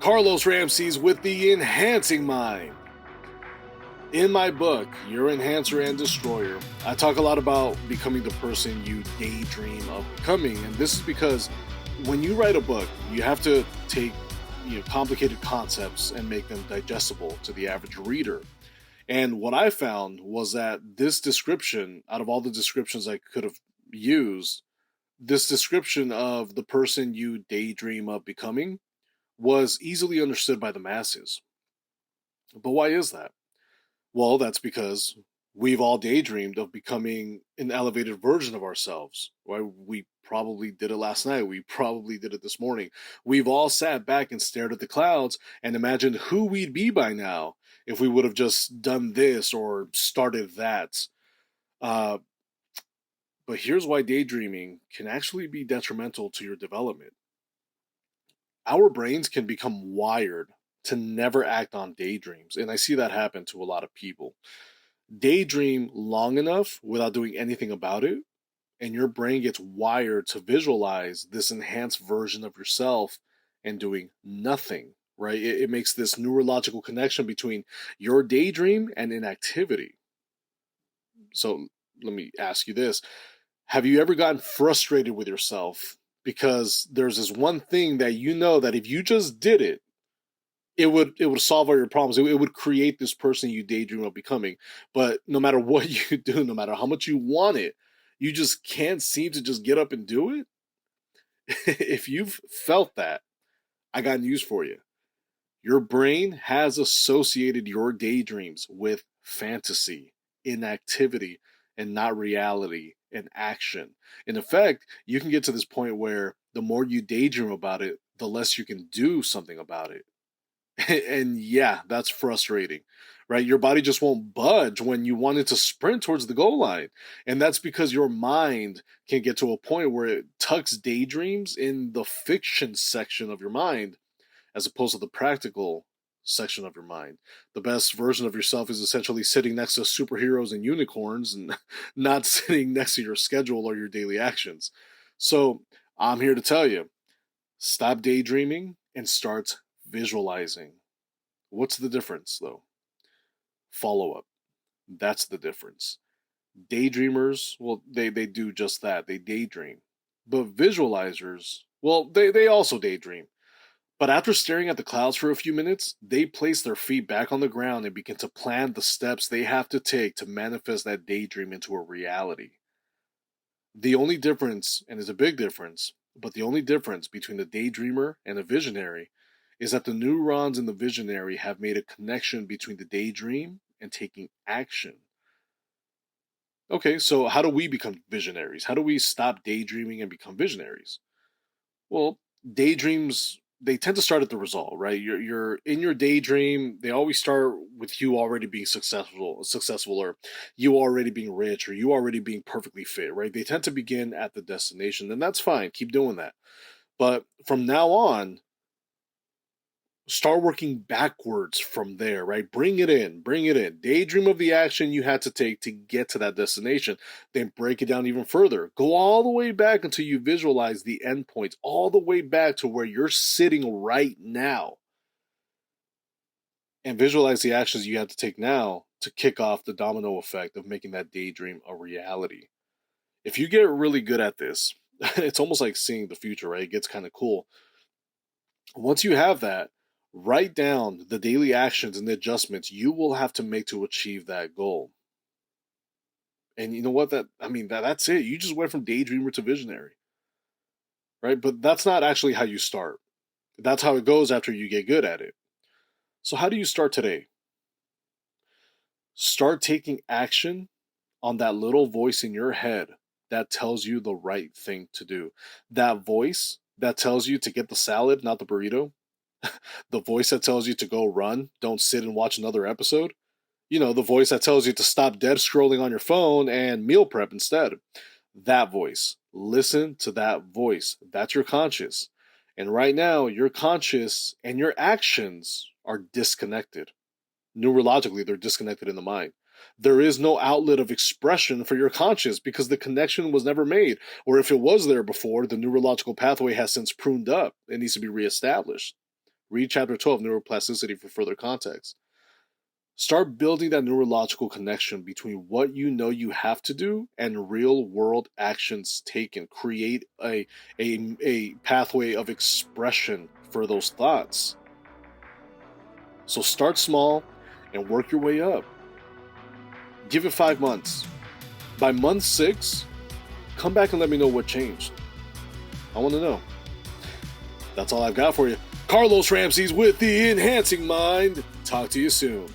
Carlos Ramsey's with the Enhancing Mind. In my book, Your Enhancer and Destroyer, I talk a lot about becoming the person you daydream of becoming. And this is because when you write a book, you have to take complicated concepts and make them digestible to the average reader. And what I found was that this description, out of all the descriptions I could have used, this description of the person you daydream of becoming was easily understood by the masses. But why is that? Well, that's because we've all daydreamed of becoming an elevated version of ourselves. Right? We probably did it last night. We probably did it this morning. We've all sat back and stared at the clouds and imagined who we'd be by now if we would have just done this or started that. Uh, but here's why daydreaming can actually be detrimental to your development. Our brains can become wired to never act on daydreams. And I see that happen to a lot of people. Daydream long enough without doing anything about it, and your brain gets wired to visualize this enhanced version of yourself and doing nothing, right? It makes this neurological connection between your daydream and inactivity. So let me ask you this. Have you ever gotten frustrated with yourself because there's this one thing that you know that if you just did it, it would solve all your problems. It would create this person you daydream of becoming. But no matter what you do, no matter how much you want it, you just can't seem to just get up and do it. If you've felt that, I got news for you. Your brain has associated your daydreams with fantasy, inactivity, and not reality and action. In effect, you can get to this point where the more you daydream about it, the less you can do something about it. And yeah, that's frustrating, right? Your body just won't budge when you want it to sprint towards the goal line. And that's because your mind can get to a point where it tucks daydreams in the fiction section of your mind as opposed to the practical section of your mind. The best version of yourself is essentially sitting next to superheroes and unicorns and not sitting next to your schedule or your daily actions. So I'm here to tell you, stop daydreaming and start visualizing. What's the difference, though? Follow up. That's the difference. Daydreamers, well, they do just that. They daydream. But visualizers, well, they also daydream. But after staring at the clouds for a few minutes, they place their feet back on the ground and begin to plan the steps they have to take to manifest that daydream into a reality. The only difference, and it's a big difference, but the only difference between a daydreamer and a visionary is that the neurons in the visionary have made a connection between the daydream and taking action. Okay, so how do we become visionaries? How do we stop daydreaming and become visionaries? Well, daydreams, they tend to start at the result, right? You're in your daydream, they always start with you already being successful, or you already being rich, or you already being perfectly fit, right? They tend to begin at the destination, and that's fine. Keep doing that. But from now on, start working backwards from there, right? Bring it in, bring it in. Daydream of the action you had to take to get to that destination. Then break it down even further. Go all the way back until you visualize the endpoints, all the way back to where you're sitting right now. And visualize the actions you have to take now to kick off the domino effect of making that daydream a reality. If you get really good at this, it's almost like seeing the future, right? It gets kind of cool. Once you have that, write down the daily actions and the adjustments you will have to make to achieve that goal. And you know what? That's it. You just went from daydreamer to visionary, right? But that's not actually how you start. That's how it goes after you get good at it. So how do you start today? Start taking action on that little voice in your head that tells you the right thing to do. That voice that tells you to get the salad, not the burrito. The voice that tells you to go run, don't sit and watch another episode. The voice that tells you to stop dead scrolling on your phone and meal prep instead. That voice. Listen to that voice. That's your conscious. And right now, your conscious and your actions are disconnected. Neurologically, they're disconnected in the mind. There is no outlet of expression for your conscious because the connection was never made. Or if it was there before, the neurological pathway has since pruned up. It needs to be reestablished. Read chapter 12, neuroplasticity, for further context. Start building that neurological connection between what you know you have to do and real world actions taken. Create a pathway of expression for those thoughts. So start small and work your way up. Give it 5 months. By month 6, come back and let me know what changed. I want to know. That's all I've got for you. Carlos Ramsey's with the Enhancing Mind. Talk to you soon.